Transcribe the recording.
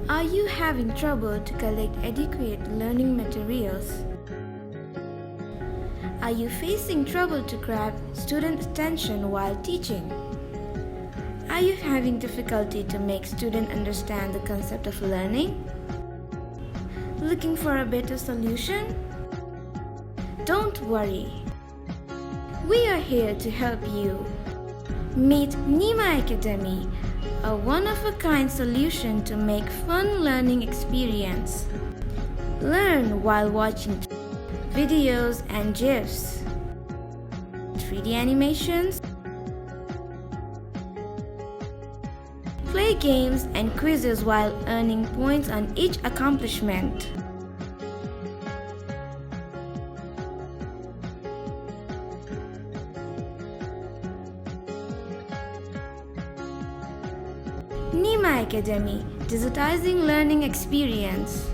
Are you having trouble to collect adequate learning materials? Are you facing trouble to grab student attention while teaching? Are you having difficulty to make students understand the concept of learning? Looking for a better solution? Don't worry. We are here to help you. Meet Neema Academy, a one-of-a-kind solution to make fun learning experience. Learn while watching videos and GIFs, 3D animations, play games and quizzes while earning points on each accomplishment. Neema Academy, Digitizing Learning Experience.